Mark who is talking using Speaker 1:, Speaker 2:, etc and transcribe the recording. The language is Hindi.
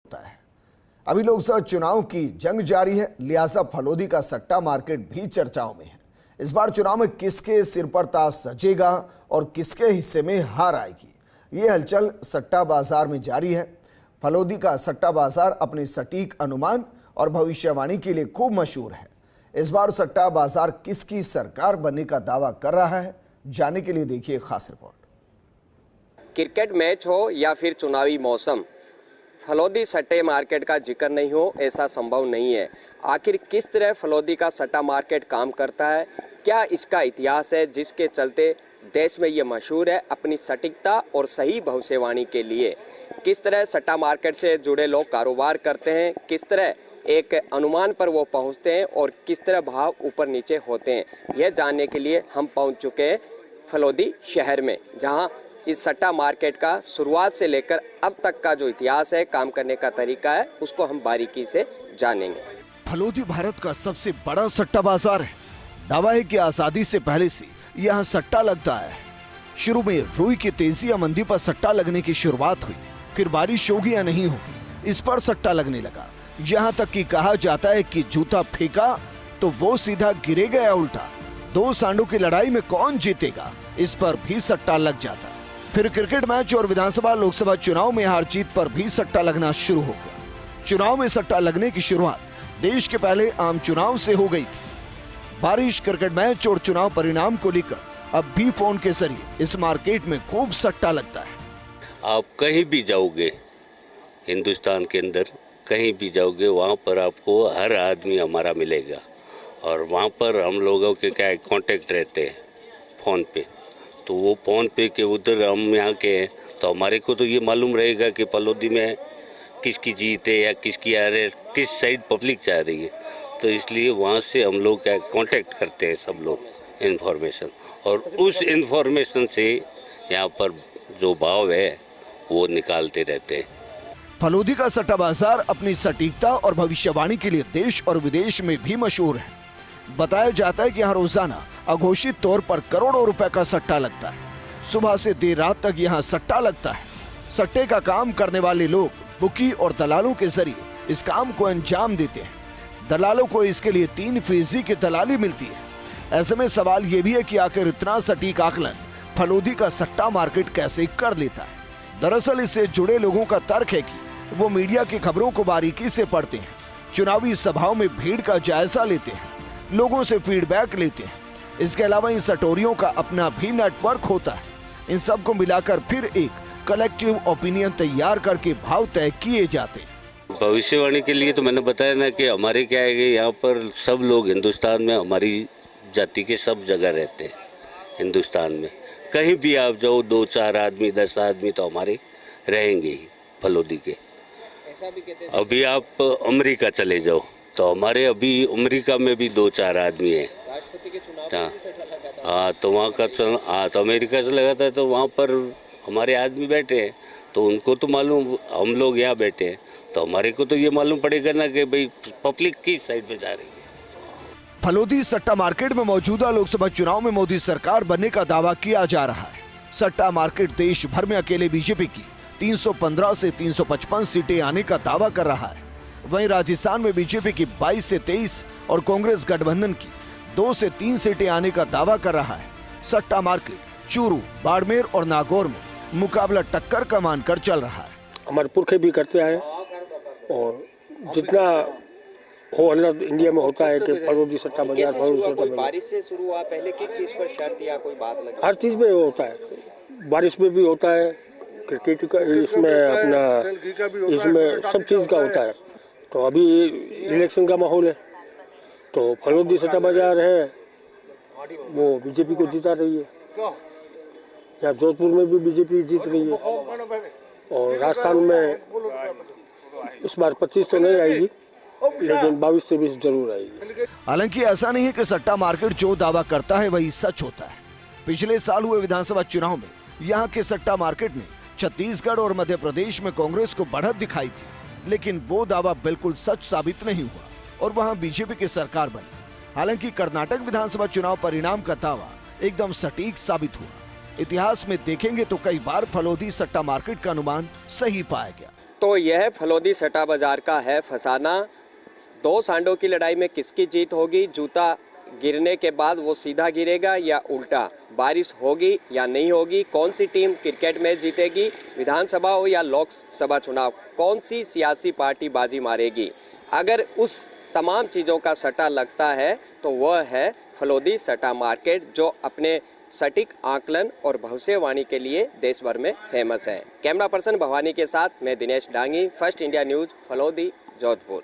Speaker 1: होता है। अभी लोकसभा चुनाव की जंग जारी है, लिहाजा फलोदी का सट्टा मार्केट भी चर्चाओं में है। इस बार चुनाव में किसके सिर पर ताज सजेगा और किसके हिस्से में हार आएगी, ये हलचल सट्टा बाजार में जारी है। फलोदी का सट्टा बाजार अपने सटीक अनुमान और भविष्यवाणी के लिए खूब मशहूर है। इस बार सट्टा बाजार किसकी सरकार बनने का दावा कर रहा है, जानने के लिए देखिए खास रिपोर्ट।
Speaker 2: क्रिकेट मैच हो या फिर चुनावी मौसम, फलोदी सट्टे मार्केट का जिक्र नहीं हो ऐसा संभव नहीं है। आखिर किस तरह फलोदी का सट्टा मार्केट काम करता है, क्या इसका इतिहास है जिसके चलते देश में ये मशहूर है अपनी सटीकता और सही भविष्यवाणी के लिए। किस तरह सट्टा मार्केट से जुड़े लोग कारोबार करते हैं, किस तरह एक अनुमान पर वो पहुंचते हैं और किस तरह भाव ऊपर नीचे होते हैं, यह जानने के लिए हम पहुंच चुके हैं फलोदी शहर में, जहां इस सट्टा मार्केट का शुरुआत से लेकर अब तक का जो इतिहास है, काम करने का तरीका है, उसको हम बारीकी से जानेंगे।
Speaker 1: फलोदी भारत का सबसे बड़ा सट्टा बाजार है। दावा है कि आजादी से पहले से यहाँ सट्टा लगता है। शुरू में रुई की तेजी या मंदी पर सट्टा लगने की शुरुआत हुई, फिर बारिश होगी या नहीं होगी इस पर सट्टा लगने लगा। यहाँ तक कि कहा जाता है कि जूता फेंका तो वो सीधा गिरेगा या उल्टा, दो सांडों की लड़ाई में कौन जीतेगा इस पर भी सट्टा लग जाता है। फिर क्रिकेट मैच और विधानसभा लोकसभा चुनाव में हार जीत पर भी सट्टा लगना शुरू हो गया। चुनाव में सट्टा लगने की शुरुआत देश के पहले आम चुनाव से हो गई थी। बारिश, क्रिकेट मैच और चुनाव परिणाम को लेकर अब भी फोन के जरिए इस मार्केट में खूब सट्टा लगता है।
Speaker 3: आप कहीं भी जाओगे, हिंदुस्तान के अंदर कहीं भी जाओगे, वहाँ पर आपको हर आदमी हमारा मिलेगा और वहाँ पर हम लोगों के क्या कांटेक्ट रहते हैं फ़ोन पे। तो वो फ़ोन पे के उधर हम यहाँ के हैं तो हमारे को तो ये मालूम रहेगा कि फलोदी में किसकी जीत है या किसकी आ रही है, किस साइड पब्लिक जा रही है। तो इसलिए वहाँ से हम लोग क्या कांटेक्ट करते हैं सब लोग इन्फॉर्मेशन, और उस इन्फॉर्मेशन से यहाँ पर जो भाव है वो निकालते रहते हैं।
Speaker 1: फलोदी का सट्टा बाजार अपनी सटीकता और भविष्यवाणी के लिए देश और विदेश में भी मशहूर है। बताया जाता है कि यहाँ रोजाना अघोषित तौर पर करोड़ों रुपए का सट्टा लगता है। सुबह से देर रात तक यहाँ सट्टा लगता है। सट्टे का काम करने वाले लोग बुकी और दलालों के जरिए इस काम को अंजाम देते हैं। दलालों को इसके लिए 3% की दलाली मिलती है। ऐसे में सवाल ये भी है कि आखिर इतना सटीक आकलन फलोदी का सट्टा मार्केट कैसे कर लेता है। दरअसल इससे जुड़े लोगों का तर्क है कि वो मीडिया की खबरों को बारीकी से पढ़ते हैं, चुनावी सभाओं में भीड़ का जायजा लेते हैं, लोगों से फीडबैक लेते हैं। इसके अलावा इन सटोरियों का अपना भी नेटवर्क होता है। इन सब को मिलाकर फिर एक कलेक्टिव ओपिनियन तैयार करके भाव तय किए जाते हैं।
Speaker 3: भविष्यवाणी के लिए तो मैंने बताया ना कि हमारे क्या है कि यहाँ पर सब लोग हिंदुस्तान में हमारी जाति के सब जगह रहते हैं। हिंदुस्तान में कहीं भी आप जाओ, 2-4 आदमी 10 आदमी तो हमारे रहेंगे ही फलोदी के। अभी आप अमेरिका चले जाओ तो हमारे अभी अमेरिका में भी 2-4 आदमी हैं।
Speaker 2: राष्ट्रपति के चुनाव
Speaker 3: हाँ, तो वहाँ का तो अमेरिका से लगा था तो वहाँ पर हमारे आदमी बैठे हैं, तो उनको तो मालूम, हम लोग यहाँ बैठे हैं तो हमारे को तो ये मालूम पड़ेगा ना कि भाई पब्लिक किस साइड पे जा रही है।
Speaker 1: फलोदी सट्टा मार्केट में मौजूदा लोकसभा चुनाव में मोदी सरकार बनने का दावा किया जा रहा है। सट्टा मार्केट देश भर में अकेले बीजेपी की 315 से 355 सीटें आने का दावा कर रहा है। वहीं राजस्थान में बीजेपी की 22 से 23 और कांग्रेस गठबंधन की 2 से 3 सीटें आने का दावा कर रहा है। सट्टा मार्केट चूरू, बाड़मेर और नागौर में मुकाबला टक्कर का मानकर चल रहा है।
Speaker 4: हमारे पुरखे भी करते आए और जितना हो अलग इंडिया में होता है कि फलोदी सट्टा बाजार, फलोदी सट्टा बाजार।
Speaker 2: बारिश से शुरू हुआ, पहले किस चीज पर शर्त या कोई बात लगी?
Speaker 4: हर चीज में होता है, बारिश में भी होता है, क्रिकेट का इसमें अपना इसमें सब चीज का होता है। तो अभी इलेक्शन का माहौल है तो फलोदी सट्टा बाजार है वो बीजेपी को जिता रही है। यहाँ जोधपुर में भी बीजेपी जीत रही है और राजस्थान में इस बार 25 तो नहीं आएगी लेकिन 22 से 20 जरूर आएगी।
Speaker 1: हालांकि ऐसा नहीं है कि सट्टा मार्केट जो दावा करता है वही सच होता है। पिछले साल हुए विधानसभा चुनाव में यहाँ के सट्टा मार्केट में छत्तीसगढ़ और मध्य प्रदेश में कांग्रेस को बढ़त दिखाई थी, लेकिन वो दावा बिल्कुल सच साबित नहीं हुआ और वहाँ बीजेपी की सरकार बनी। हालांकि कर्नाटक विधानसभा चुनाव परिणाम का दावा एकदम सटीक साबित हुआ। इतिहास में देखेंगे तो कई बार फलोदी सट्टा मार्केट का अनुमान सही पाया गया।
Speaker 2: तो तो यह फलोदी सट्टा बाजार का है फसाना। दो सांडों की लड़ाई में किसकी जीत होगी? जूता गिरने के बाद वो सीधा गिरेगा या उल्टा? बारिश होगी या नहीं होगी? कौन सी टीम क्रिकेट मैच जीतेगी? विधानसभा हो या लोकसभा चुनाव, कौन सी सियासी पार्टी बाजी मारेगी? अगर उस तमाम चीज़ों का सट्टा लगता है तो वह है फलोदी सट्टा मार्केट, जो अपने सटीक आकलन और भविष्यवाणी के लिए देश भर में फेमस है। कैमरा पर्सन भवानी के साथ मैं Dinesh Dangi, first India news, Phalodi, Jodhpur.